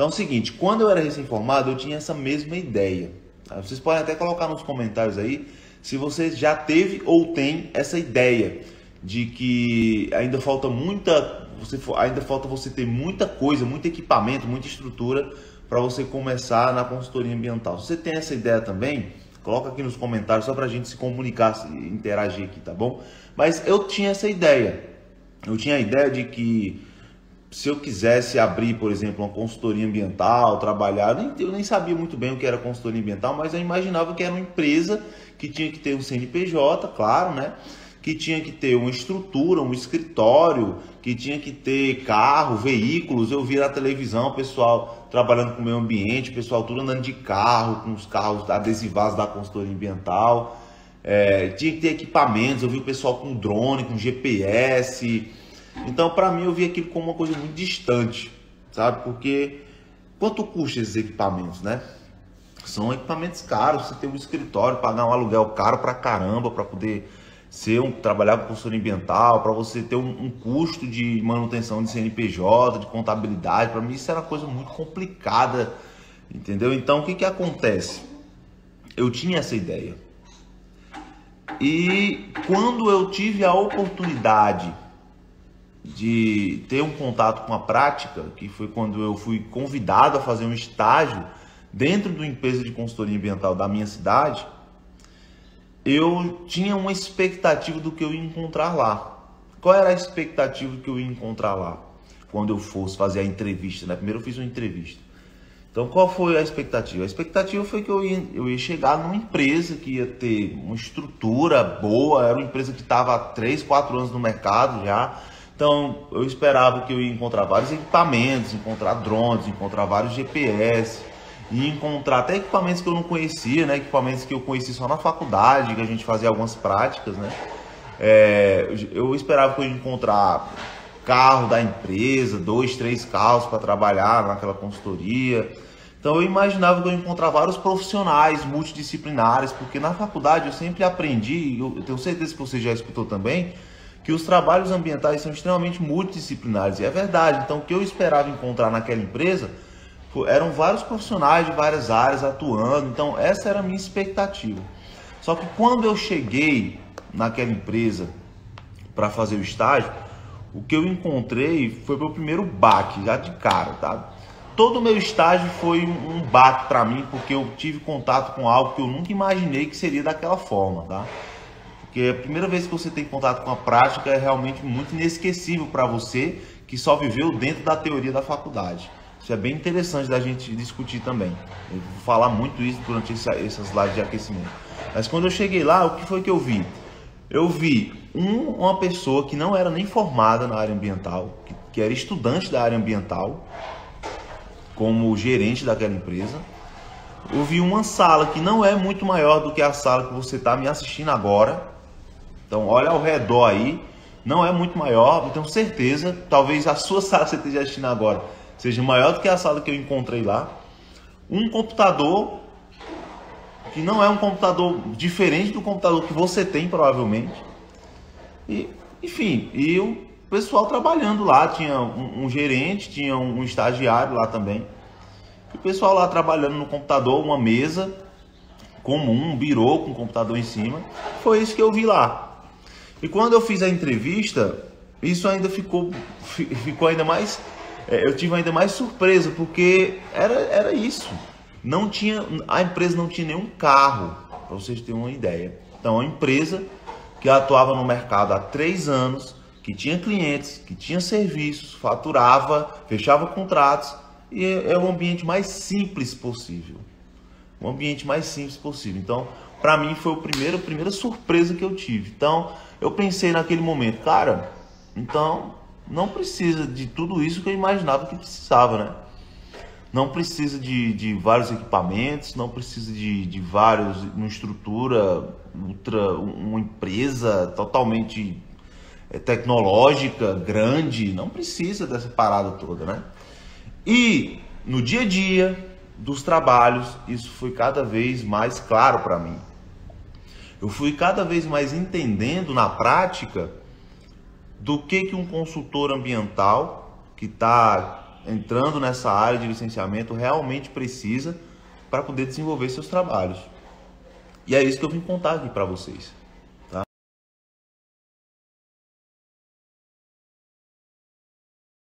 Então é o seguinte, quando eu era recém-formado, eu tinha essa mesma ideia. Tá? Vocês podem até colocar nos comentários aí se você já teve ou tem essa ideia de que ainda falta você ter muita coisa, muito equipamento, muita estrutura para você começar na consultoria ambiental. Se você tem essa ideia também, coloca aqui nos comentários só para a gente se comunicar, interagir aqui, tá bom? Mas eu tinha essa ideia. Eu tinha a ideia de que se eu quisesse abrir, por exemplo, uma consultoria ambiental, trabalhar, eu nem sabia muito bem o que era consultoria ambiental, mas eu imaginava que era uma empresa que tinha que ter um CNPJ, claro, né? Que tinha que ter uma estrutura, um escritório, que tinha que ter carro, veículos. Eu via na televisão o pessoal trabalhando com o meio ambiente, o pessoal tudo andando de carro, com os carros adesivados da consultoria ambiental. Tinha que ter equipamentos, eu vi o pessoal com drone, com GPS. Então, para mim, eu vi aquilo como uma coisa muito distante, sabe? Porque quanto custa esses equipamentos, né? São equipamentos caros, você tem um escritório, pagar um aluguel caro pra caramba para poder trabalhar com consultoria ambiental, para você ter um custo de manutenção de CNPJ, de contabilidade. Para mim isso era uma coisa muito complicada, entendeu? Então o que acontece? Eu tinha essa ideia. E quando eu tive a oportunidade de ter um contato com a prática, que foi quando eu fui convidado a fazer um estágio dentro da empresa de consultoria ambiental da minha cidade, eu tinha uma expectativa do que eu ia encontrar lá. Qual era a expectativa do que eu ia encontrar lá? Quando eu fosse fazer a entrevista, né? Primeiro eu fiz uma entrevista. Então qual foi a expectativa? A expectativa foi que eu ia chegar numa empresa que ia ter uma estrutura boa, era uma empresa que estava há 3, 4 anos no mercado já. Então eu esperava que eu ia encontrar vários equipamentos, encontrar drones, encontrar vários GPS, e encontrar até equipamentos que eu não conhecia, né? Equipamentos que eu conheci só na faculdade, que a gente fazia algumas práticas, né? Eu esperava que eu ia encontrar carro da empresa, 2, 3 carros para trabalhar naquela consultoria. Então eu imaginava que eu ia encontrar vários profissionais multidisciplinares, porque na faculdade eu sempre aprendi, eu tenho certeza que você já escutou também, que os trabalhos ambientais são extremamente multidisciplinares, e é verdade. Então o que eu esperava encontrar naquela empresa eram vários profissionais de várias áreas atuando, então essa era a minha expectativa. Só que quando eu cheguei naquela empresa para fazer o estágio, o que eu encontrei foi o meu primeiro baque, já de cara, tá? Todo o meu estágio foi um baque para mim, porque eu tive contato com algo que eu nunca imaginei que seria daquela forma, tá? Porque a primeira vez que você tem contato com a prática é realmente muito inesquecível para você que só viveu dentro da teoria da faculdade. Isso é bem interessante da gente discutir também. Eu vou falar muito isso durante essas lives de aquecimento. Mas quando eu cheguei lá, o que foi que eu vi? Eu vi uma pessoa que não era nem formada na área ambiental, que era estudante da área ambiental, como gerente daquela empresa. Eu vi uma sala que não é muito maior do que a sala que você está me assistindo agora. Então olha ao redor aí, não é muito maior, eu tenho certeza, talvez a sua sala que você esteja assistindo agora seja maior do que a sala que eu encontrei lá. Um computador que não é um computador diferente do computador que você tem provavelmente. E, enfim, e o pessoal trabalhando lá, tinha um gerente, tinha um estagiário lá também. E o pessoal lá trabalhando no computador, uma mesa comum, um birô com um computador em cima. Foi isso que eu vi lá. E quando eu fiz a entrevista, isso ainda ficou ainda mais... eu tive ainda mais surpresa, porque era isso. A empresa não tinha nenhum carro, para vocês terem uma ideia. Então, a empresa que atuava no mercado há 3 anos, que tinha clientes, que tinha serviços, faturava, fechava contratos, e é o ambiente mais simples possível. O ambiente mais simples possível. Então, para mim, foi a primeira surpresa que eu tive. Então, eu pensei naquele momento, cara, então não precisa de tudo isso que eu imaginava que precisava, né? Não precisa de vários equipamentos, não precisa de uma estrutura, uma empresa totalmente tecnológica, grande, não precisa dessa parada toda, né? E no dia a dia dos trabalhos, isso foi cada vez mais claro para mim. Eu fui cada vez mais entendendo na prática do que um consultor ambiental que está entrando nessa área de licenciamento realmente precisa para poder desenvolver seus trabalhos. E é isso que eu vim contar aqui para vocês.